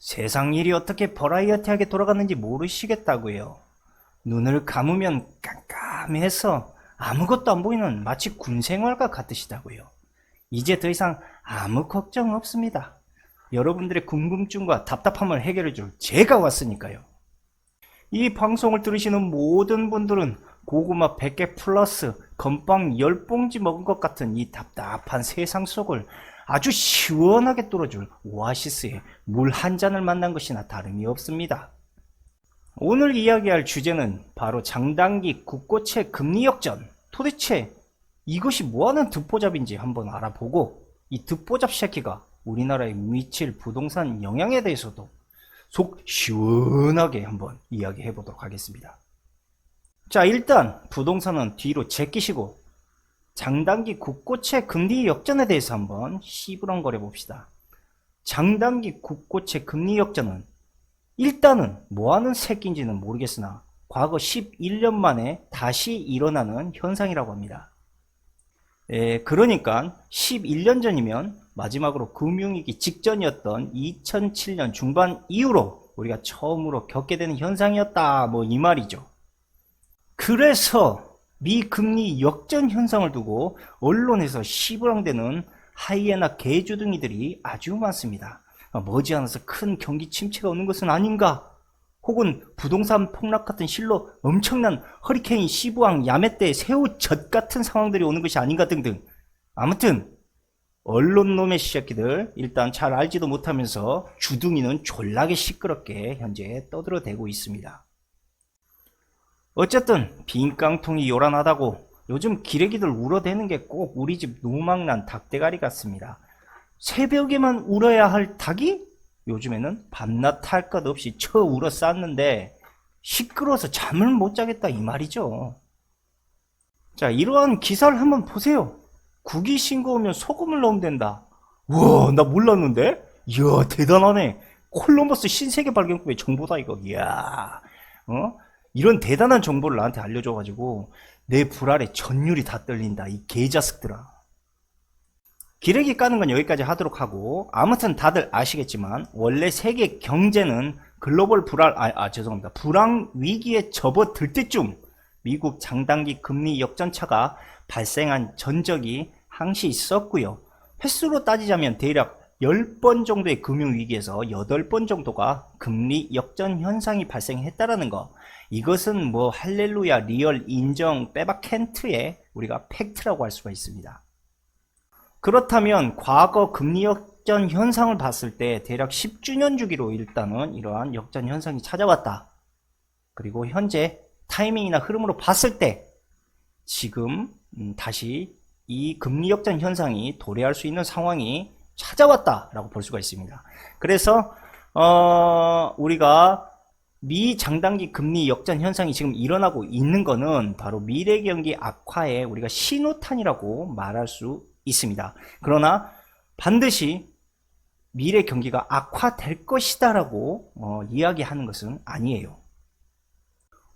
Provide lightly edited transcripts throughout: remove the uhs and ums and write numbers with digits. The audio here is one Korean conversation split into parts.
세상 일이 어떻게 버라이어티하게 돌아가는지 모르시겠다고요. 눈을 감으면 깜깜해서 아무것도 안 보이는 마치 군생활과 같으시다고요. 이제 더 이상 아무 걱정 없습니다. 여러분들의 궁금증과 답답함을 해결해줄 제가 왔으니까요. 이 방송을 들으시는 모든 분들은 고구마 100개 플러스 건빵 10봉지 먹은 것 같은 이 답답한 세상 속을 아주 시원하게 뚫어줄 오아시스의 물 한 잔을 만난 것이나 다름이 없습니다. 오늘 이야기할 주제는 바로 장단기 국고채 금리 역전. 도대체 이것이 뭐하는 듣보잡인지 한번 알아보고, 이 듣보잡 새끼가 우리나라에 미칠 부동산 영향에 대해서도 속 시원하게 한번 이야기해 보도록 하겠습니다. 자, 일단 부동산은 뒤로 제끼시고 장단기 국고채 금리 역전에 대해서 한번 시부렁거려 봅시다. 장단기 국고채 금리 역전은 일단은 뭐하는 새끼인지는 모르겠으나 과거 11년 만에 다시 일어나는 현상이라고 합니다. 그러니까 11년 전이면 마지막으로 금융위기 직전이었던 2007년 중반 이후로 우리가 처음으로 겪게 되는 현상이었다, 뭐 이 말이죠. 그래서 미금리 역전 현상을 두고 언론에서 시부렁대는 하이에나 개주둥이들이 아주 많습니다. 머지않아서 큰 경기 침체가 오는 것은 아닌가, 혹은 부동산 폭락 같은 실로 엄청난 허리케인 시부왕 야매 때 새우 젖 같은 상황들이 오는 것이 아닌가 등등. 아무튼 언론놈의 새끼들 일단 잘 알지도 못하면서 주둥이는 졸라게 시끄럽게 현재 떠들어대고 있습니다. 어쨌든 빈 깡통이 요란하다고 요즘 기레기들 울어대는 게 꼭 우리 집 노망난 닭대가리 같습니다. 새벽에만 울어야 할 닭이 요즘에는 밤낮 할 것 없이 쳐 울어 쌌는데 시끄러워서 잠을 못 자겠다 이 말이죠. 자, 이러한 기사를 한번 보세요. 국위 신고 오면 소금을 넣으면 된다. 우와, 나 몰랐는데? 이야, 대단하네. 콜럼버스 신세계 발견법의 정보다 이거. 이야, 이런 대단한 정보를 나한테 알려줘가지고 내 불알에 전율이 다 떨린다, 이 개자식들아. 기레기 까는 건 여기까지 하도록 하고, 아무튼 다들 아시겠지만 원래 세계 경제는 글로벌 죄송합니다. 불황 위기에 접어들 때쯤 미국 장단기 금리 역전차가 발생한 전적이 항시 있었고요. 횟수로 따지자면 대략 10번 정도의 금융위기에서 8번 정도가 금리 역전 현상이 발생했다라는 거. 이것은 뭐 할렐루야 리얼 인정 빼박 켄트의 우리가 팩트라고 할 수가 있습니다. 그렇다면 과거 금리 역전 현상을 봤을 때 대략 10주년 주기로 일단은 이러한 역전 현상이 찾아왔다. 그리고 현재 타이밍이나 흐름으로 봤을 때 지금 다시 이 금리 역전 현상이 도래할 수 있는 상황이 찾아왔다라고 볼 수가 있습니다. 그래서 우리가 미 장단기 금리 역전 현상이 지금 일어나고 있는 거는 바로 미래 경기 악화의 우리가 신호탄이라고 말할 수 있습니다. 그러나 반드시 미래 경기가 악화될 것이다 라고 이야기하는 것은 아니에요.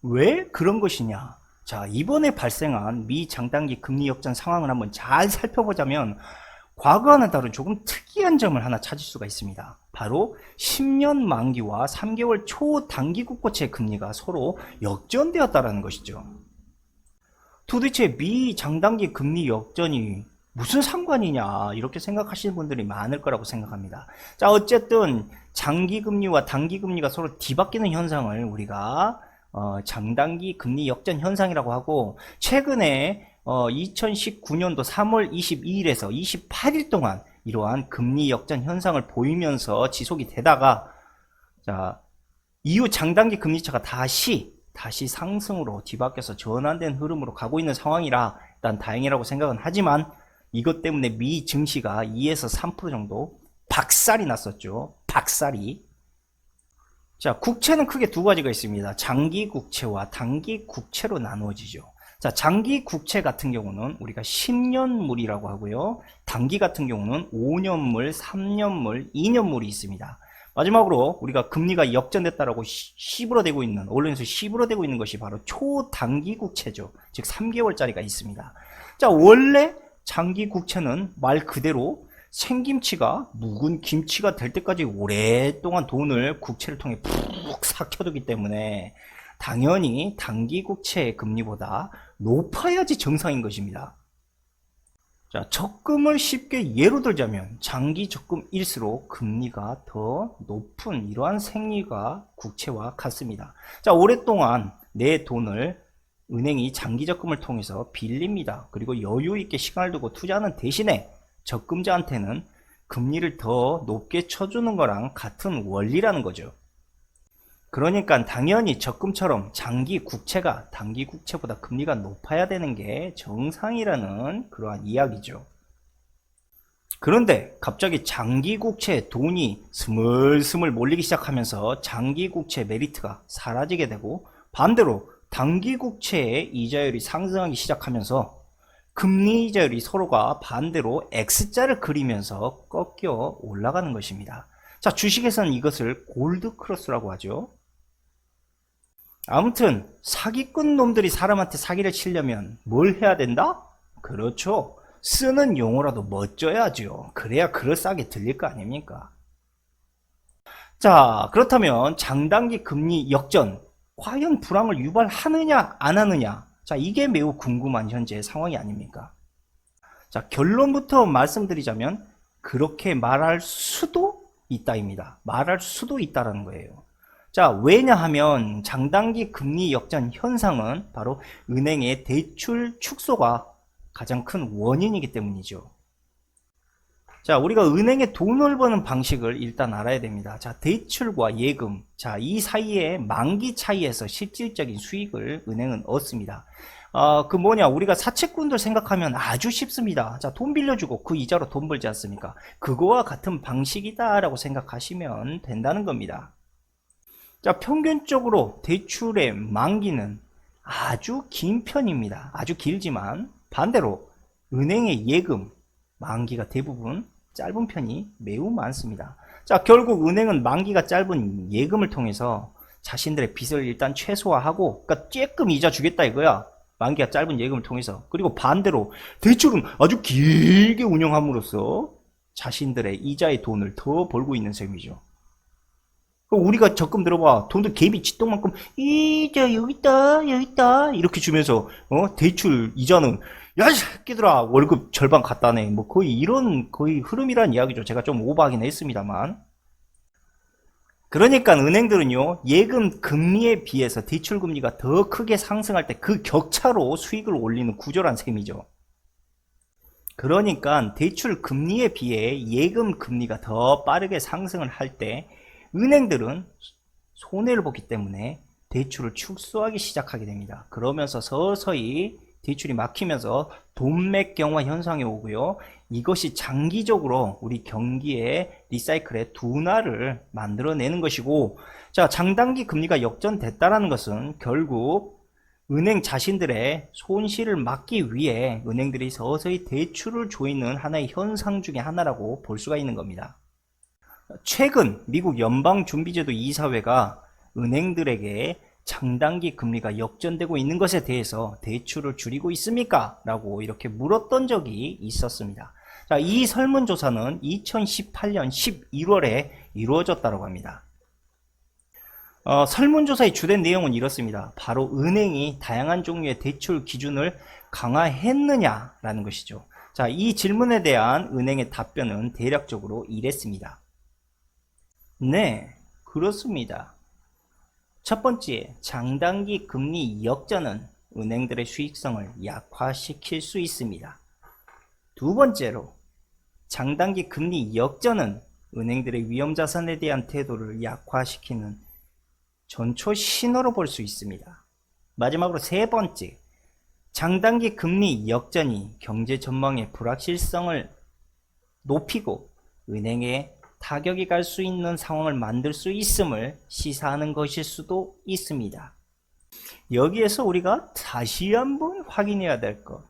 왜 그런 것이냐? 자, 이번에 발생한 미 장단기 금리 역전 상황을 한번 잘 살펴보자면 과거와는 다른 조금 특이한 점을 하나 찾을 수가 있습니다. 바로 10년 만기와 3개월 초단기 국고채 금리가 서로 역전되었다는 것이죠. 도대체 미 장단기 금리 역전이 무슨 상관이냐, 이렇게 생각하시는 분들이 많을 거라고 생각합니다. 자, 어쨌든 장기금리와 단기금리가 서로 뒤바뀌는 현상을 우리가 장단기 금리 역전 현상이라고 하고, 최근에 2019년도 3월 22일에서 28일 동안 이러한 금리 역전 현상을 보이면서 지속이 되다가, 자, 이후 장단기 금리차가 다시 상승으로 뒤바뀌어서 전환된 흐름으로 가고 있는 상황이라 일단 다행이라고 생각은 하지만, 이것 때문에 미 증시가 2에서 3% 정도 박살이 났었죠. 박살이. 자, 국채는 크게 두 가지가 있습니다. 장기 국채와 단기 국채로 나누어지죠. 자, 장기 국채 같은 경우는 우리가 10년물이라고 하고요. 단기 같은 경우는 5년물, 3년물, 2년물이 있습니다. 마지막으로 우리가 금리가 역전됐다라고 시부러대고 있는, 언론에서 시부러대고 있는 것이 바로 초단기 국채죠. 즉 3개월짜리가 있습니다. 자, 원래 장기 국채는 말 그대로 생김치가 묵은 김치가 될 때까지 오랫동안 돈을 국채를 통해 푹 삭혀두기 때문에 당연히 단기 국채의 금리보다 높아야지 정상인 것입니다. 자, 적금을 쉽게 예로 들자면 장기 적금일수록 금리가 더 높은 이러한 생리가 국채와 같습니다. 자, 오랫동안 내 돈을 은행이 장기 적금을 통해서 빌립니다. 그리고 여유 있게 시간을 두고 투자하는 대신에 적금자한테는 금리를 더 높게 쳐주는 거랑 같은 원리라는 거죠. 그러니까 당연히 적금처럼 장기 국채가 단기 국채보다 금리가 높아야 되는 게 정상이라는 그러한 이야기죠. 그런데 갑자기 장기 국채에 돈이 스물스물 몰리기 시작하면서 장기 국채 메리트가 사라지게 되고 반대로 단기 국채의 이자율이 상승하기 시작하면서 금리 이자율이 서로가 반대로 X자를 그리면서 꺾여 올라가는 것입니다. 자, 주식에서는 이것을 골드 크로스라고 하죠. 아무튼 사기꾼 놈들이 사람한테 사기를 치려면 뭘 해야 된다? 그렇죠. 쓰는 용어라도 멋져야죠. 그래야 그럴싸하게 들릴 거 아닙니까? 자, 그렇다면 장단기 금리 역전 과연 불황을 유발하느냐 안 하느냐, 자, 이게 매우 궁금한 현재 상황이 아닙니까? 자, 결론부터 말씀드리자면 그렇게 말할 수도 있다입니다. 말할 수도 있다라는 거예요. 자, 왜냐하면 장단기 금리 역전 현상은 바로 은행의 대출 축소가 가장 큰 원인이기 때문이죠. 자, 우리가 은행에 돈을 버는 방식을 일단 알아야 됩니다. 자, 대출과 예금, 자, 이 사이의 만기 차이에서 실질적인 수익을 은행은 얻습니다. 우리가 사채꾼들 생각하면 아주 쉽습니다. 자, 돈 빌려주고 그 이자로 돈 벌지 않습니까? 그거와 같은 방식이다라고 생각하시면 된다는 겁니다. 자, 평균적으로 대출의 만기는 아주 긴 편입니다. 아주 길지만 반대로 은행의 예금 만기가 대부분 짧은 편이 매우 많습니다. 자, 결국 은행은 만기가 짧은 예금을 통해서 자신들의 빚을 일단 최소화하고, 그러니까 쬐끔 이자 주겠다 이거야. 만기가 짧은 예금을 통해서. 그리고 반대로 대출은 아주 길게 운영함으로써 자신들의 이자의 돈을 더 벌고 있는 셈이죠. 우리가 적금 들어봐. 돈도 개비 쥐똥만큼 이자 여기 있다 이렇게 주면서 대출 이자는 야 이 새끼들아 월급 절반 갖다 내, 뭐 거의 이런 거의 흐름이란 이야기죠. 제가 좀 오버하긴 했습니다만. 그러니까 은행들은요, 예금 금리에 비해서 대출 금리가 더 크게 상승할 때 그 격차로 수익을 올리는 구조란 셈이죠. 그러니까 대출 금리에 비해 예금 금리가 더 빠르게 상승을 할 때 은행들은 손해를 보기 때문에 대출을 축소하기 시작하게 됩니다. 그러면서 서서히 대출이 막히면서 돈맥경화 현상이 오고요. 이것이 장기적으로 우리 경기의 리사이클의 둔화를 만들어내는 것이고, 자, 장단기 금리가 역전됐다는 것은 결국 은행 자신들의 손실을 막기 위해 은행들이 서서히 대출을 조이는 하나의 현상 중에 하나라고 볼 수가 있는 겁니다. 최근 미국 연방준비제도 이사회가 은행들에게 장단기 금리가 역전되고 있는 것에 대해서 대출을 줄이고 있습니까? 라고 이렇게 물었던 적이 있었습니다. 자, 이 설문조사는 2018년 11월에 이루어졌다고 합니다. 설문조사의 주된 내용은 이렇습니다. 바로 은행이 다양한 종류의 대출 기준을 강화했느냐라는 것이죠. 자, 이 질문에 대한 은행의 답변은 대략적으로 이랬습니다. 네, 그렇습니다. 첫 번째, 장단기 금리 역전은 은행들의 수익성을 약화시킬 수 있습니다. 두 번째로, 장단기 금리 역전은 은행들의 위험자산에 대한 태도를 약화시키는 전초 신호로 볼 수 있습니다. 마지막으로 세 번째, 장단기 금리 역전이 경제 전망의 불확실성을 높이고 은행에 타격이 갈 수 있는 상황을 만들 수 있음을 시사하는 것일 수도 있습니다. 여기에서 우리가 다시 한번 확인해야 될 것,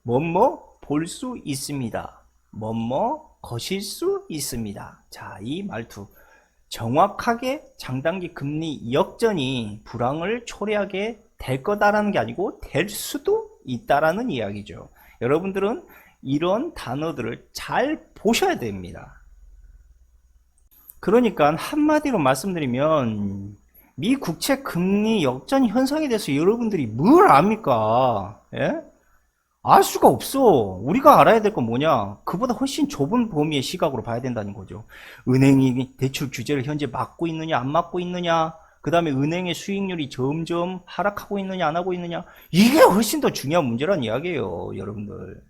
뭐뭐 볼 수 있습니다, 뭐뭐 거실 수 있습니다. 자, 이 말투 정확하게 장단기 금리 역전이 불황을 초래하게 될 거다라는 게 아니고 될 수도 있다라는 이야기죠. 여러분들은 이런 단어들을 잘 보셔야 됩니다. 그러니까 한마디로 말씀드리면 미 국채 금리 역전 현상에 대해서 여러분들이 뭘 압니까? 예? 알 수가 없어. 우리가 알아야 될 건 뭐냐? 그보다 훨씬 좁은 범위의 시각으로 봐야 된다는 거죠. 은행이 대출 규제를 현재 막고 있느냐, 안 막고 있느냐, 그 다음에 은행의 수익률이 점점 하락하고 있느냐, 안 하고 있느냐, 이게 훨씬 더 중요한 문제란 이야기예요, 여러분들.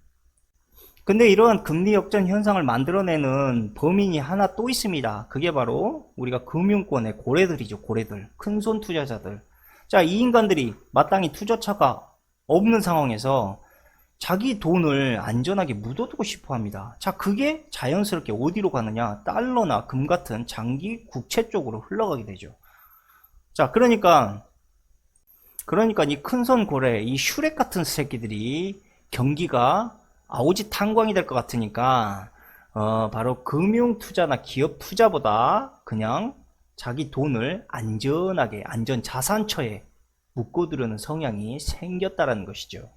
근데 이러한 금리 역전 현상을 만들어내는 범인이 하나 또 있습니다. 그게 바로 우리가 금융권의 고래들이죠, 고래들. 큰손 투자자들. 자, 이 인간들이 마땅히 투자처가 없는 상황에서 자기 돈을 안전하게 묻어두고 싶어 합니다. 자, 그게 자연스럽게 어디로 가느냐? 달러나 금 같은 장기 국채 쪽으로 흘러가게 되죠. 자, 그러니까 이 큰손 고래, 이 슈렉 같은 새끼들이 경기가 아오지 탄광이 될 것 같으니까 바로 금융 투자나 기업 투자보다 그냥 자기 돈을 안전하게 안전 자산처에 묶어두려는 성향이 생겼다라는 것이죠.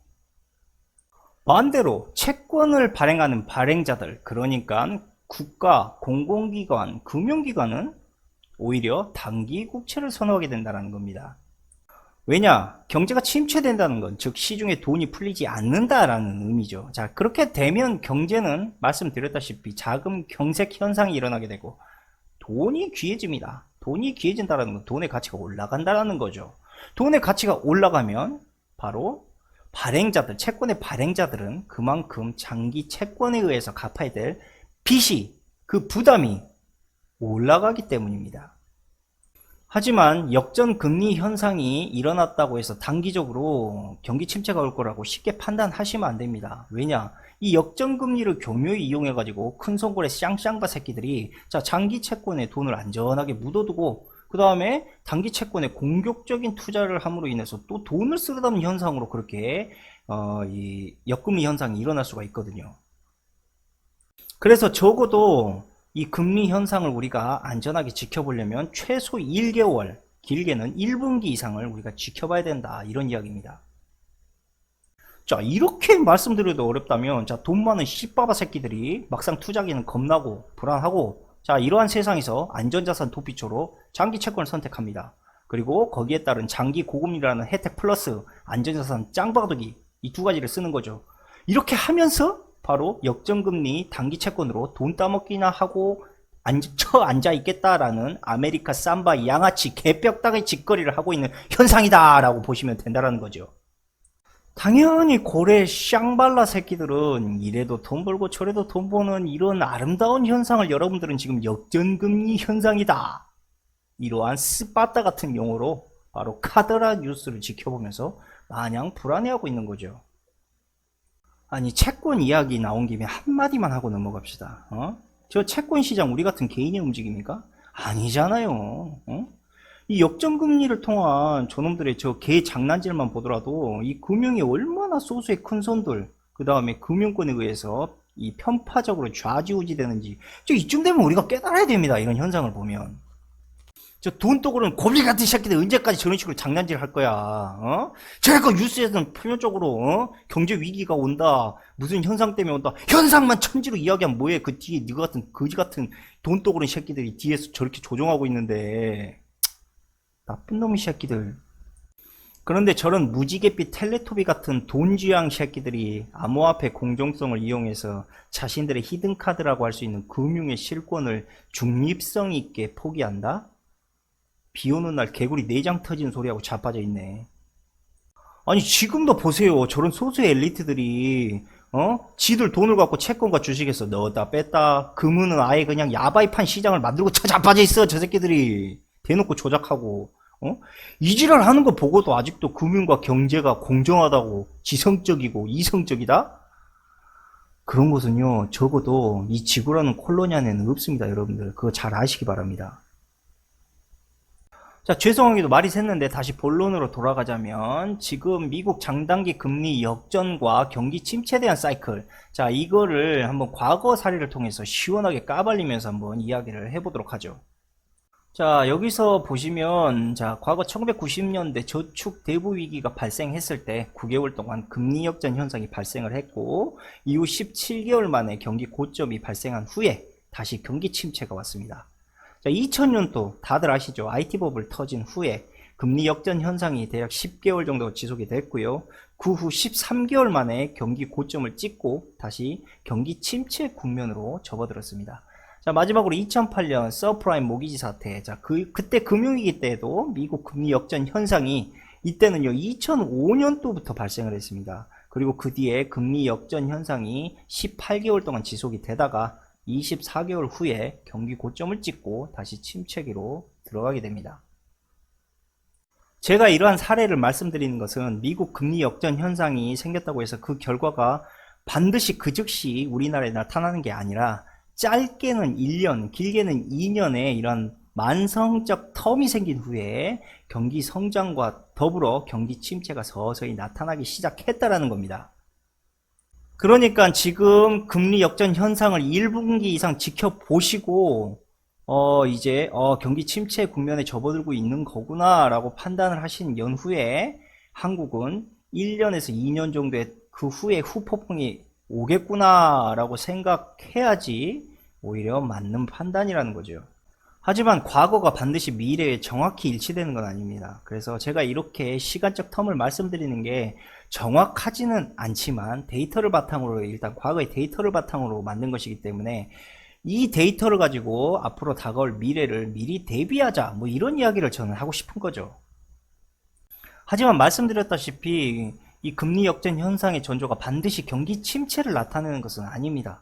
반대로 채권을 발행하는 발행자들, 그러니까 국가, 공공기관, 금융기관은 오히려 단기 국채를 선호하게 된다는 겁니다. 왜냐? 경제가 침체된다는 건 즉 시중에 돈이 풀리지 않는다라는 의미죠. 자, 그렇게 되면 경제는 말씀드렸다시피 자금 경색 현상이 일어나게 되고 돈이 귀해집니다. 돈이 귀해진다는 건 돈의 가치가 올라간다는 거죠. 돈의 가치가 올라가면 바로 발행자들, 채권의 발행자들은 그만큼 장기 채권에 의해서 갚아야 될 빚이, 그 부담이 올라가기 때문입니다. 하지만 역전 금리 현상이 일어났다고 해서 단기적으로 경기 침체가 올 거라고 쉽게 판단하시면 안 됩니다. 왜냐? 이 역전 금리를 교묘히 이용해 가지고 큰 손골의 쌍쌍바 새끼들이 자, 장기 채권에 돈을 안전하게 묻어두고 그 다음에 단기 채권에 공격적인 투자를 함으로 인해서 또 돈을 쓰다 담는 현상으로 그렇게 이 역금리 현상이 일어날 수가 있거든요. 그래서 적어도 이 금리 현상을 우리가 안전하게 지켜보려면 최소 1개월, 길게는 1분기 이상을 우리가 지켜봐야 된다, 이런 이야기입니다. 자, 이렇게 말씀드려도 어렵다면 자, 돈 많은 씨바바 새끼들이 막상 투자하기는 겁나고 불안하고 자, 이러한 세상에서 안전자산 도피처로 장기 채권을 선택합니다. 그리고 거기에 따른 장기 고금리라는 혜택 플러스 안전자산 짱바두기, 이 두 가지를 쓰는 거죠. 이렇게 하면서 바로 역전금리 단기 채권으로 돈 따먹기나 하고 앉아 있겠다라는 아메리카 삼바 양아치 개벽다귀 짓거리를 하고 있는 현상이다 라고 보시면 된다는 거죠. 당연히 고래 쌍발라 새끼들은 이래도 돈 벌고 저래도 돈 버는 이런 아름다운 현상을 여러분들은 지금 역전금리 현상이다, 이러한 스파타 같은 용어로 바로 카더라 뉴스를 지켜보면서 마냥 불안해하고 있는 거죠. 아니, 채권 이야기 나온 김에 한마디만 하고 넘어갑시다. 저 채권 시장 우리 같은 개인의 움직임입니까? 아니잖아요. 이 역전금리를 통한 저놈들의 저 개 장난질만 보더라도 이 금융이 얼마나 소수의 큰 손들, 그 다음에 금융권에 의해서 이 편파적으로 좌지우지 되는지 저 이쯤 되면 우리가 깨달아야 됩니다. 이런 현상을 보면. 저 돈독으로는 고비 같은 새끼들 언제까지 저런 식으로 장난질 할 거야? 제가 뉴스에서는 표면적으로 경제 위기가 온다, 무슨 현상 때문에 온다, 현상만 천지로 이야기하면 뭐해? 그 뒤에 너 같은 거지 같은 돈독으로는 새끼들이 뒤에서 저렇게 조종하고 있는데 나쁜 놈의 새끼들. 그런데 저런 무지갯빛 텔레토비 같은 돈쥐양 새끼들이 암호화폐 공정성을 이용해서 자신들의 히든카드라고 할 수 있는 금융의 실권을 중립성 있게 포기한다? 비 오는 날 개구리 내장 터지는 소리하고 자빠져 있네. 아니, 지금도 보세요. 저런 소수의 엘리트들이 지들 돈을 갖고 채권과 주식에서 넣었다 뺐다, 금은은 아예 그냥 야바이판 시장을 만들고 자빠져 있어. 저 새끼들이 대놓고 조작하고 이 지랄 하는 거 보고도 아직도 금융과 경제가 공정하다고, 지성적이고 이성적이다? 그런 것은요, 적어도 이 지구라는 콜로니 안에는 없습니다. 여러분들 그거 잘 아시기 바랍니다. 자, 죄송하게도 말이 샜는데 다시 본론으로 돌아가자면 지금 미국 장단기 금리 역전과 경기 침체에 대한 사이클, 자, 이거를 한번 과거 사례를 통해서 시원하게 까발리면서 한번 이야기를 해보도록 하죠. 자, 여기서 보시면, 자, 과거 1990년대 저축 대부 위기가 발생했을 때 9개월 동안 금리 역전 현상이 발생을 했고, 이후 17개월 만에 경기 고점이 발생한 후에 다시 경기 침체가 왔습니다. 자, 2000년도 다들 아시죠? IT 버블 터진 후에 금리 역전 현상이 대략 10개월 정도 지속이 됐고요. 그 후 13개월 만에 경기 고점을 찍고 다시 경기 침체 국면으로 접어들었습니다. 자, 마지막으로 2008년 서프라임 모기지 사태. 자, 그때 금융위기 때에도 미국 금리 역전 현상이 이때는요, 2005년도부터 발생을 했습니다. 그리고 그 뒤에 금리 역전 현상이 18개월 동안 지속이 되다가 24개월 후에 경기 고점을 찍고 다시 침체기로 들어가게 됩니다. 제가 이러한 사례를 말씀드리는 것은 미국 금리 역전 현상이 생겼다고 해서 그 결과가 반드시 그 즉시 우리나라에 나타나는 게 아니라 짧게는 1년, 길게는 2년의 이런 만성적 텀이 생긴 후에 경기 성장과 더불어 경기 침체가 서서히 나타나기 시작했다라는 겁니다. 그러니까 지금 금리 역전 현상을 1분기 이상 지켜보시고 이제 경기 침체 국면에 접어들고 있는 거구나 라고 판단을 하신 연후에 한국은 1년에서 2년 정도의 그 후에 후폭풍이 오겠구나 라고 생각해야지 오히려 맞는 판단이라는 거죠. 하지만 과거가 반드시 미래에 정확히 일치되는 건 아닙니다. 그래서 제가 이렇게 시간적 텀을 말씀드리는 게 정확하지는 않지만 데이터를 바탕으로, 일단 과거의 데이터를 바탕으로 만든 것이기 때문에 이 데이터를 가지고 앞으로 다가올 미래를 미리 대비하자, 뭐 이런 이야기를 저는 하고 싶은 거죠. 하지만 말씀드렸다시피 이 금리 역전 현상의 전조가 반드시 경기 침체를 나타내는 것은 아닙니다.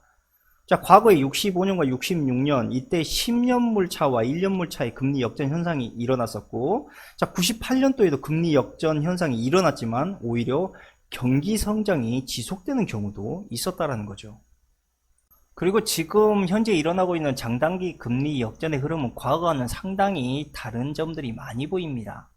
자, 과거에 65년과 66년 이때 10년물 차와 1년물 차의 금리 역전 현상이 일어났었고, 자, 98년도에도 금리 역전 현상이 일어났지만 오히려 경기 성장이 지속되는 경우도 있었다라는 거죠. 그리고 지금 현재 일어나고 있는 장단기 금리 역전의 흐름은 과거와는 상당히 다른 점들이 많이 보입니다.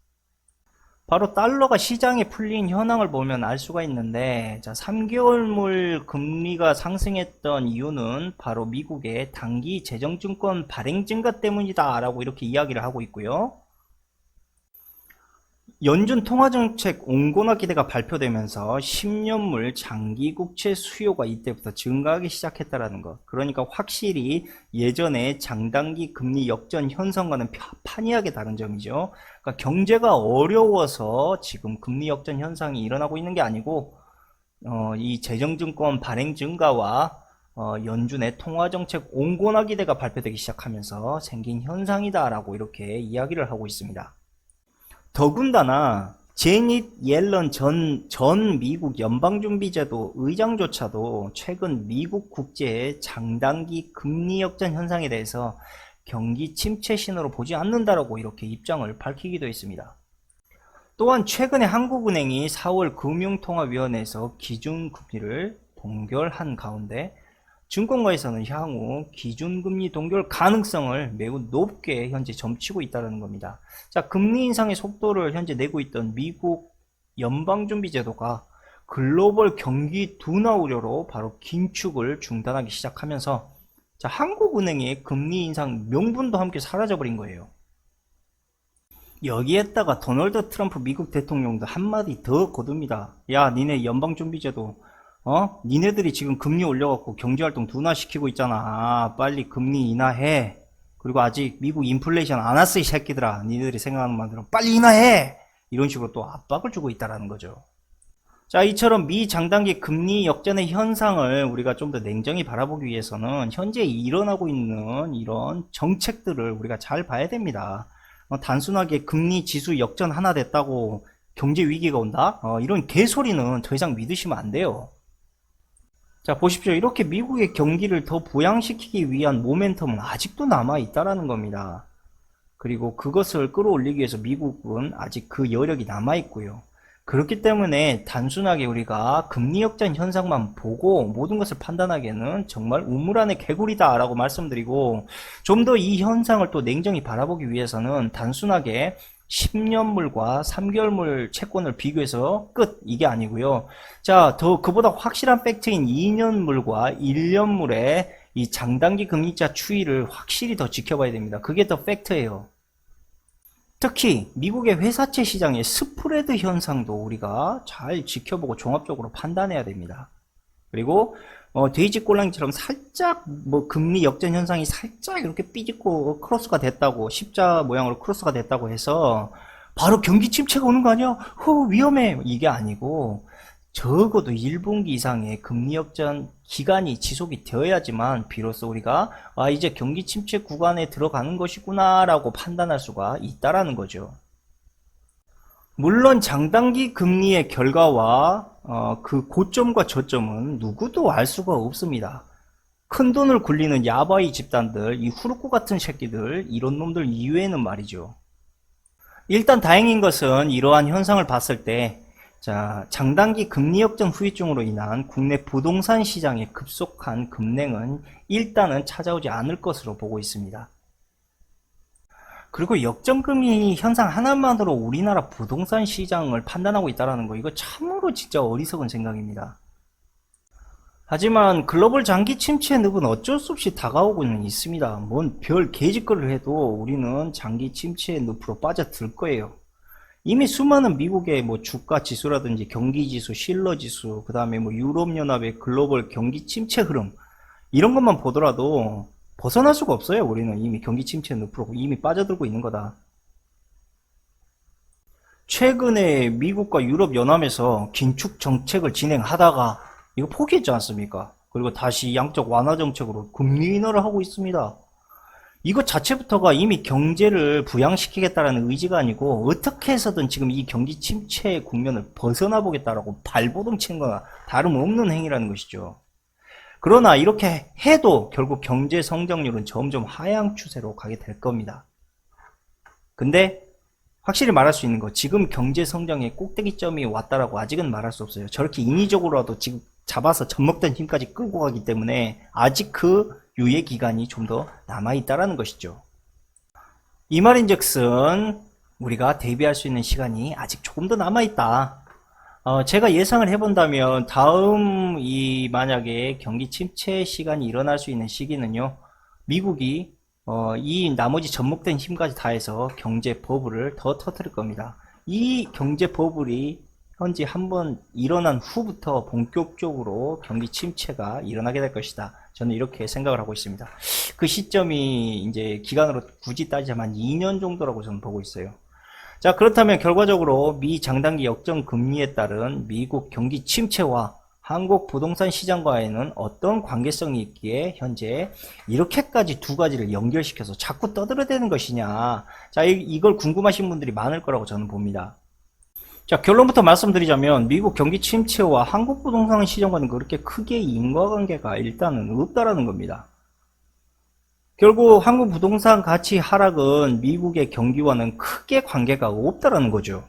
바로 달러가 시장에 풀린 현황을 보면 알 수가 있는데, 자, 3개월물 금리가 상승했던 이유는 바로 미국의 단기 재정증권 발행 증가 때문이다 라고 이렇게 이야기를 하고 있고요. 연준 통화정책 온건화 기대가 발표되면서 10년물 장기 국채 수요가 이때부터 증가하기 시작했다라는 것. 그러니까 확실히 예전에 장단기 금리 역전 현상과는 판이하게 다른 점이죠. 그러니까 경제가 어려워서 지금 금리 역전 현상이 일어나고 있는 게 아니고 이 재정증권 발행 증가와 연준의 통화정책 온건화 기대가 발표되기 시작하면서 생긴 현상이다라고 이렇게 이야기를 하고 있습니다. 더군다나 제닛 옐런 전 미국 연방준비제도 의장조차도 최근 미국 국제의 장단기 금리 역전 현상에 대해서 경기 침체 신호로 보지 않는다라고 이렇게 입장을 밝히기도 했습니다. 또한 최근에 한국은행이 4월 금융통화위원회에서 기준금리를 동결한 가운데 증권가에서는 향후 기준금리 동결 가능성을 매우 높게 현재 점치고 있다는 겁니다. 자, 금리 인상의 속도를 현재 내고 있던 미국 연방준비제도가 글로벌 경기 둔화 우려로 바로 긴축을 중단하기 시작하면서 자, 한국은행의 금리 인상 명분도 함께 사라져버린 거예요. 여기에다가 도널드 트럼프 미국 대통령도 한마디 더 거둡니다. 야, 니네 연방준비제도 니네들이 지금 금리 올려갖고 경제활동 둔화시키고 있잖아. 빨리 금리 인하해. 그리고 아직 미국 인플레이션 안 왔어, 이 새끼들아. 니네들이 생각하는 말대로 빨리 인하해. 이런 식으로 또 압박을 주고 있다라는 거죠. 자, 이처럼 미 장단기 금리 역전의 현상을 우리가 좀 더 냉정히 바라보기 위해서는 현재 일어나고 있는 이런 정책들을 우리가 잘 봐야 됩니다. 단순하게 금리 지수 역전 하나 됐다고 경제 위기가 온다? 이런 개소리는 더 이상 믿으시면 안 돼요. 자, 보십시오. 이렇게 미국의 경기를 더 부양시키기 위한 모멘텀은 아직도 남아있다라는 겁니다. 그리고 그것을 끌어올리기 위해서 미국은 아직 그 여력이 남아있고요. 그렇기 때문에 단순하게 우리가 금리 역전 현상만 보고 모든 것을 판단하기에는 정말 우물 안의 개구리다 라고 말씀드리고, 좀 더 이 현상을 또 냉정히 바라보기 위해서는 단순하게 10년물과 3개월물 채권을 비교해서 끝, 이게 아니고요. 자, 더 그보다 확실한 팩트인 2년물과 1년물의 이 장단기 금리자 추이를 확실히 더 지켜봐야 됩니다. 그게 더 팩트예요. 특히 미국의 회사채 시장의 스프레드 현상도 우리가 잘 지켜보고 종합적으로 판단해야 됩니다. 그리고 돼지 꼴랑이처럼 살짝 금리 역전 현상이 살짝 이렇게 삐집고 크로스가 됐다고, 십자 모양으로 크로스가 됐다고 해서 바로 경기 침체가 오는 거 아니야? 위험해. 이게 아니고 적어도 1분기 이상의 금리 역전 기간이 지속이 되어야지만 비로소 우리가 이제 경기 침체 구간에 들어가는 것이구나 라고 판단할 수가 있다라는 거죠. 물론 장단기 금리의 결과와 그 고점과 저점은 누구도 알 수가 없습니다. 큰 돈을 굴리는 야바이 집단들, 이 후르코 같은 새끼들, 이런 놈들 이외에는 말이죠. 일단 다행인 것은 이러한 현상을 봤을 때 장단기 금리 역전 후유증으로 인한 국내 부동산 시장의 급속한 급냉은 일단은 찾아오지 않을 것으로 보고 있습니다. 그리고 역전금리 현상 하나만으로 우리나라 부동산 시장을 판단하고 있다는 거, 이거 참으로 진짜 어리석은 생각입니다. 하지만 글로벌 장기 침체 늪은 어쩔 수 없이 다가오고는 있습니다. 뭔 별 개짓거리를 해도 우리는 장기 침체 늪으로 빠져들 거예요. 이미 수많은 미국의 주가 지수라든지 경기 지수, 실러 지수, 그 다음에 유럽연합의 글로벌 경기 침체 흐름, 이런 것만 보더라도 벗어날 수가 없어요. 우리는 이미 경기 침체 늪으로 이미 빠져들고 있는 거다. 최근에 미국과 유럽연합에서 긴축 정책을 진행하다가 이거 포기했지 않습니까? 그리고 다시 양적 완화 정책으로 금리 인하를 하고 있습니다. 이것 자체부터가 이미 경제를 부양시키겠다는 의지가 아니고 어떻게 해서든 지금 이 경기 침체 국면을 벗어나 보겠다라고 발버둥 치는 거나 다름없는 행위라는 것이죠. 그러나 이렇게 해도 결국 경제 성장률은 점점 하향 추세로 가게 될 겁니다. 근데 확실히 말할 수 있는 거, 지금 경제 성장의 꼭대기점이 왔다라고 아직은 말할 수 없어요. 저렇게 인위적으로라도 지금 잡아서 젖먹던 힘까지 끌고 가기 때문에 아직 그 유예 기간이 좀 더 남아있다라는 것이죠. 이 말인즉슨 우리가 대비할 수 있는 시간이 아직 조금 더 남아있다. 제가 예상을 해본다면 다음 만약에 경기 침체 시간이 일어날 수 있는 시기는요, 미국이 이 나머지 접목된 힘까지 다해서 경제 버블을 더 터뜨릴 겁니다. 이 경제 버블이 현재 한번 일어난 후부터 본격적으로 경기 침체가 일어나게 될 것이다. 저는 이렇게 생각을 하고 있습니다. 그 시점이 이제 기간으로 굳이 따지자면 2년 정도라고 저는 보고 있어요. 자, 그렇다면 결과적으로 미 장단기 역전 금리에 따른 미국 경기 침체와 한국 부동산 시장과에는 어떤 관계성이 있기에 현재 이렇게까지 두 가지를 연결시켜서 자꾸 떠들어대는 것이냐. 자, 이걸 궁금하신 분들이 많을 거라고 저는 봅니다. 자, 결론부터 말씀드리자면 미국 경기 침체와 한국 부동산 시장과는 그렇게 크게 인과관계가 일단은 없다라는 겁니다. 결국 한국 부동산 가치 하락은 미국의 경기와는 크게 관계가 없다라는 거죠.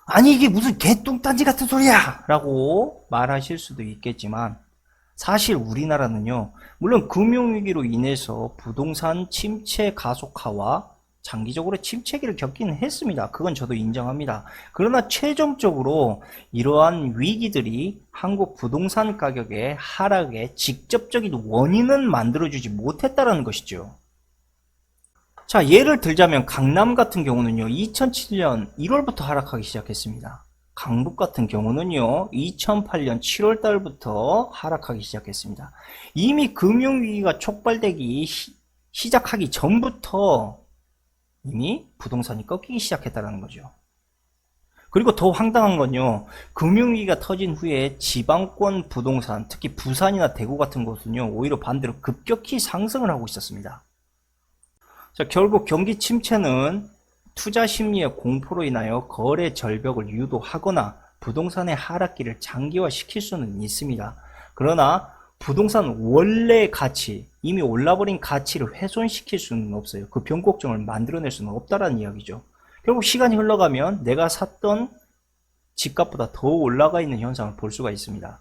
아니 이게 무슨 개똥딴지 같은 소리야 라고 말하실 수도 있겠지만 사실 우리나라는요, 물론 금융위기로 인해서 부동산 침체 가속화와 장기적으로 침체기를 겪기는 했습니다. 그건 저도 인정합니다. 그러나 최종적으로 이러한 위기들이 한국 부동산 가격의 하락의 직접적인 원인은 만들어주지 못했다는 것이죠. 자, 예를 들자면 강남 같은 경우는요, 2007년 1월부터 하락하기 시작했습니다. 강북 같은 경우는요, 2008년 7월 달부터 하락하기 시작했습니다. 이미 금융위기가 촉발되기 시작하기 전부터 이미 부동산이 꺾이기 시작했다는 거죠. 그리고 더 황당한 건요, 금융위기가 터진 후에 지방권 부동산, 특히 부산이나 대구 같은 곳은요, 오히려 반대로 급격히 상승을 하고 있었습니다. 자, 결국 경기 침체는 투자 심리의 공포로 인하여 거래 절벽을 유도하거나 부동산의 하락기를 장기화시킬 수는 있습니다. 그러나 부동산 원래 가치, 이미 올라버린 가치를 훼손시킬 수는 없어요. 그 변곡점을 만들어낼 수는 없다라는 이야기죠. 결국 시간이 흘러가면 내가 샀던 집값보다 더 올라가 있는 현상을 볼 수가 있습니다.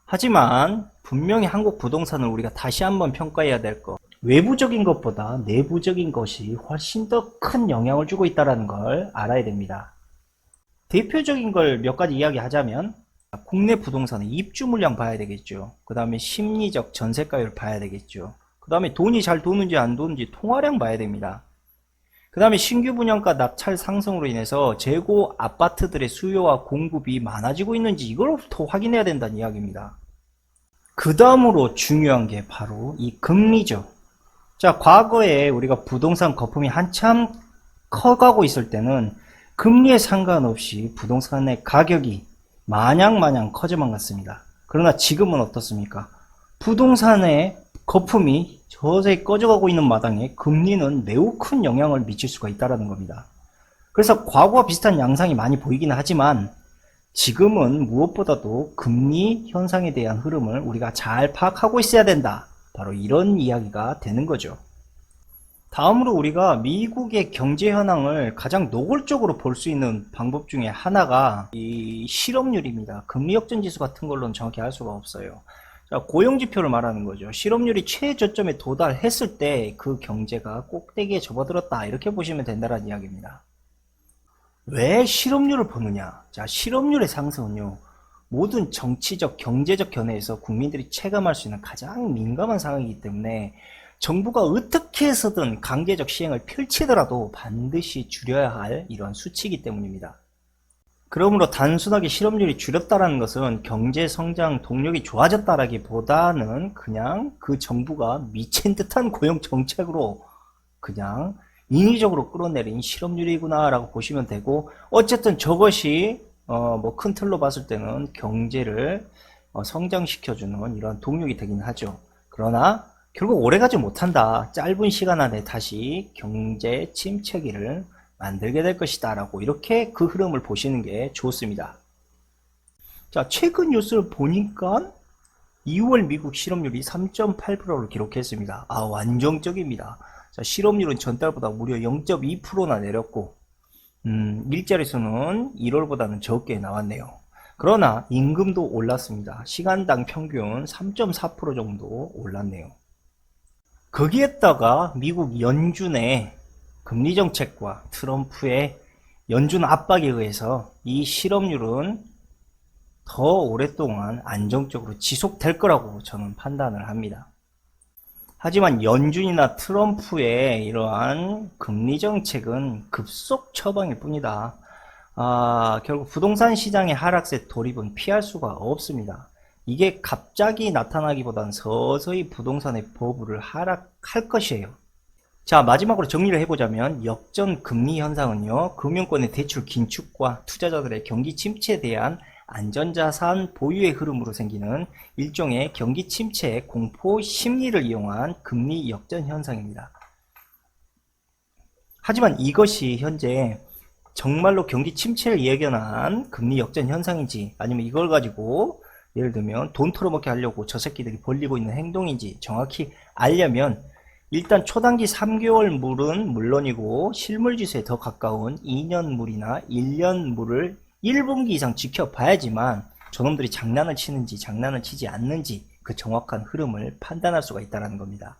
하지만 분명히 한국 부동산을 우리가 다시 한번 평가해야 될 것, 외부적인 것보다 내부적인 것이 훨씬 더 큰 영향을 주고 있다는 걸 알아야 됩니다. 대표적인 걸 몇 가지 이야기하자면 국내 부동산의 입주 물량 봐야 되겠죠. 그 다음에 심리적 전세가율 봐야 되겠죠. 그 그 다음에 돈이 잘 도는지 안 도는지 통화량 봐야 됩니다. 그 다음에 신규 분양가 낙찰 상승으로 인해서 재고 아파트들의 수요와 공급이 많아지고 있는지 이걸부터 확인해야 된다는 이야기입니다. 그 다음으로 중요한 게 바로 이 금리죠. 자, 과거에 우리가 부동산 거품이 한참 커가고 있을 때는 금리에 상관없이 부동산의 가격이 마냥 커져만 갔습니다. 그러나 지금은 어떻습니까? 부동산의 거품이 서서히 꺼져가고 있는 마당에 금리는 매우 큰 영향을 미칠 수가 있다는 겁니다. 그래서 과거와 비슷한 양상이 많이 보이긴 하지만 지금은 무엇보다도 금리 현상에 대한 흐름을 우리가 잘 파악하고 있어야 된다. 바로 이런 이야기가 되는 거죠. 다음으로 우리가 미국의 경제 현황을 가장 노골적으로 볼 수 있는 방법 중에 하나가 이 실업률입니다. 금리 역전 지수 같은 걸로는 정확히 알 수가 없어요. 자, 고용지표를 말하는 거죠. 실업률이 최저점에 도달했을 때 그 경제가 꼭대기에 접어들었다. 이렇게 보시면 된다는 이야기입니다. 왜 실업률을 보느냐? 자, 실업률의 상승은요, 모든 정치적, 경제적 견해에서 국민들이 체감할 수 있는 가장 민감한 상황이기 때문에 정부가 어떻게 해서든 강제적 시행을 펼치더라도 반드시 줄여야 할 이러한 수치이기 때문입니다. 그러므로 단순하게 실업률이 줄였다는 것은 경제 성장 동력이 좋아졌다라기보다는 그냥 그 정부가 미친 듯한 고용 정책으로 그냥 인위적으로 끌어내린 실업률이구나 라고 보시면 되고, 어쨌든 저것이 뭐 큰 틀로 봤을 때는 경제를 성장시켜주는 이런 동력이 되긴 하죠. 그러나 결국 오래가지 못한다. 짧은 시간 안에 다시 경제 침체기를 만들게 될 것이다 라고 이렇게 그 흐름을 보시는 게 좋습니다. 자, 최근 뉴스를 보니까 2월 미국 실업률이 3.8%를 기록했습니다. 아, 완정적입니다. 자, 실업률은 전달보다 무려 0.2%나 내렸고 일자리 수는 1월보다는 적게 나왔네요. 그러나 임금도 올랐습니다. 시간당 평균 3.4% 정도 올랐네요. 거기에다가 미국 연준의 금리 정책과 트럼프의 연준 압박에 의해서 이 실업률은 더 오랫동안 안정적으로 지속될 거라고 저는 판단을 합니다. 하지만 연준이나 트럼프의 이러한 금리 정책은 급속 처방일 뿐이다. 결국 부동산 시장의 하락세 돌입은 피할 수가 없습니다. 이게 갑자기 나타나기보단 서서히 부동산의 버블을 하락할 것이에요. 자, 마지막으로 정리를 해보자면 역전 금리 현상은요, 금융권의 대출 긴축과 투자자들의 경기 침체에 대한 안전자산 보유의 흐름으로 생기는 일종의 경기 침체 공포 심리를 이용한 금리 역전 현상입니다. 하지만 이것이 현재 정말로 경기 침체를 예견한 금리 역전 현상인지, 아니면 이걸 가지고 예를 들면 돈 털어먹게 하려고 저 새끼들이 벌리고 있는 행동인지 정확히 알려면 일단 초단기 3개월물은 물론이고 실물지수에 더 가까운 2년물이나 1년물을 1분기 이상 지켜봐야지만 저놈들이 장난을 치는지 장난을 치지 않는지 그 정확한 흐름을 판단할 수가 있다는 겁니다.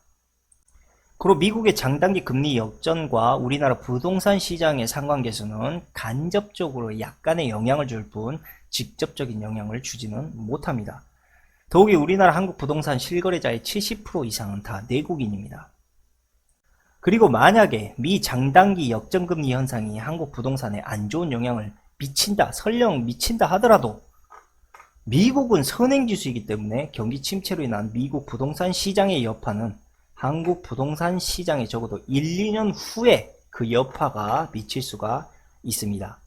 그리고 미국의 장단기 금리 역전과 우리나라 부동산 시장의 상관계수는 간접적으로 약간의 영향을 줄 뿐 직접적인 영향을 주지는 못합니다. 더욱이 우리나라 한국 부동산 실거래자의 70% 이상은 다 내국인입니다. 그리고 만약에 미 장단기 역전금리 현상이 한국 부동산에 안 좋은 영향을 미친다, 설령 미친다 하더라도 미국은 선행지수이기 때문에 경기 침체로 인한 미국 부동산 시장의 여파는 한국 부동산 시장에 적어도 1, 2년 후에 그 여파가 미칠 수가 있습니다.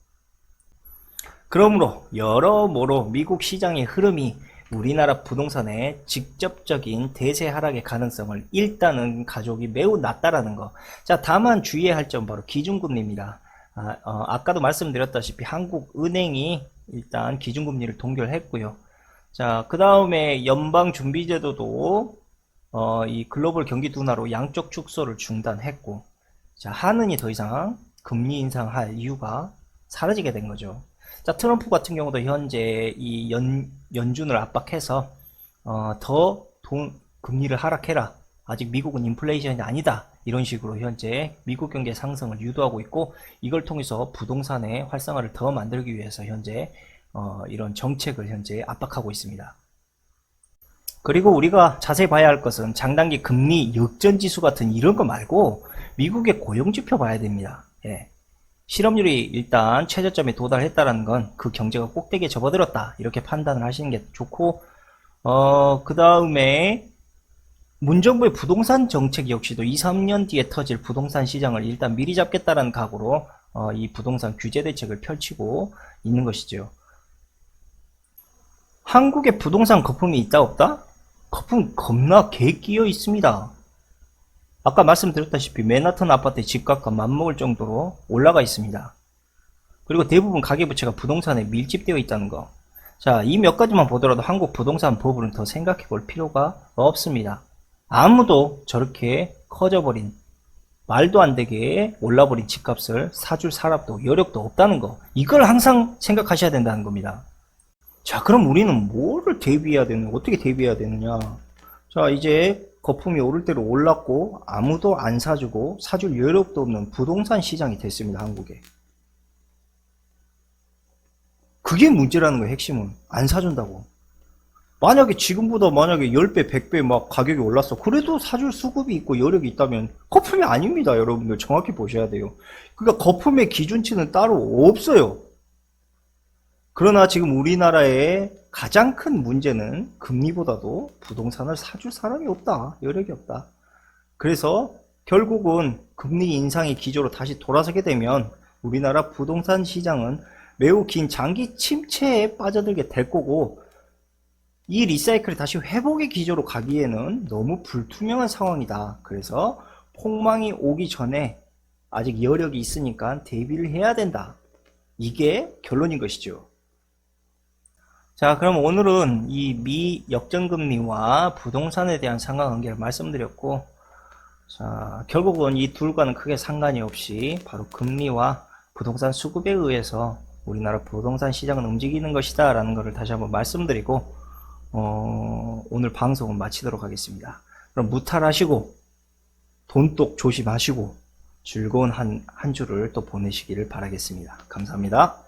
그러므로 여러모로 미국 시장의 흐름이 우리나라 부동산의 직접적인 대세 하락의 가능성을 일단은 가져오기 매우 낮다라는 거. 자, 다만 주의해야 할 점 바로 기준금리입니다. 아까도 말씀드렸다시피 한국은행이 일단 기준금리를 동결했고요. 자, 그 다음에 연방준비제도도 이 글로벌 경기 둔화로 양적 축소를 중단했고, 자, 한은이 더 이상 금리 인상할 이유가 사라지게 된 거죠. 자, 트럼프 같은 경우도 현재 이 연준을 압박해서 더 금리를 하락해라. 아직 미국은 인플레이션이 아니다. 이런 식으로 현재 미국 경제 상승을 유도하고 있고, 이걸 통해서 부동산의 활성화를 더 만들기 위해서 현재 이런 정책을 현재 압박하고 있습니다. 그리고 우리가 자세히 봐야 할 것은 장단기 금리 역전지수 같은 이런 거 말고 미국의 고용지표 봐야 됩니다. 예. 실업률이 일단 최저점에 도달했다는 건 그 경제가 꼭대기에 접어들었다, 이렇게 판단을 하시는 게 좋고, 그 다음에 문정부의 부동산 정책 역시도 2, 3년 뒤에 터질 부동산 시장을 일단 미리 잡겠다는 각오로 이 부동산 규제 대책을 펼치고 있는 것이죠. 한국에 부동산 거품이 있다 없다? 거품 겁나 개 끼어 있습니다. 아까 말씀드렸다시피 맨하튼 아파트의 집값과 맞먹을 정도로 올라가 있습니다. 그리고 대부분 가계부채가 부동산에 밀집되어 있다는 거. 자, 이 몇 가지만 보더라도 한국 부동산 버블은 더 생각해 볼 필요가 없습니다. 아무도 저렇게 커져버린, 말도 안 되게 올라버린 집값을 사줄 사람도 여력도 없다는 거. 이걸 항상 생각하셔야 된다는 겁니다. 자, 그럼 우리는 뭐를 대비해야 되느냐, 어떻게 대비해야 되느냐. 자, 이제 거품이 오를 대로 올랐고 아무도 안 사주고 사줄 여력도 없는 부동산 시장이 됐습니다, 한국에. 그게 문제라는 거예요, 핵심은. 안 사준다고. 만약에 지금보다 만약에 10배, 100배 막 가격이 올랐어. 그래도 사줄 수급이 있고 여력이 있다면 거품이 아닙니다, 여러분들. 정확히 보셔야 돼요. 그러니까 거품의 기준치는 따로 없어요. 그러나 지금 우리나라의 가장 큰 문제는 금리보다도 부동산을 사줄 사람이 없다, 여력이 없다. 그래서 결국은 금리 인상의 기조로 다시 돌아서게 되면 우리나라 부동산 시장은 매우 긴 장기 침체에 빠져들게 될 거고, 이 리사이클이 다시 회복의 기조로 가기에는 너무 불투명한 상황이다. 그래서 폭망이 오기 전에 아직 여력이 있으니까 대비를 해야 된다. 이게 결론인 것이죠. 자, 그럼 오늘은 이 미 역전금리와 부동산에 대한 상관관계를 말씀드렸고, 자, 결국은 이 둘과는 크게 상관이 없이 바로 금리와 부동산 수급에 의해서 우리나라 부동산 시장은 움직이는 것이다 라는 것을 다시 한번 말씀드리고, 오늘 방송은 마치도록 하겠습니다. 그럼 무탈하시고 돈독 조심하시고 즐거운 한 주를 또 보내시기를 바라겠습니다. 감사합니다.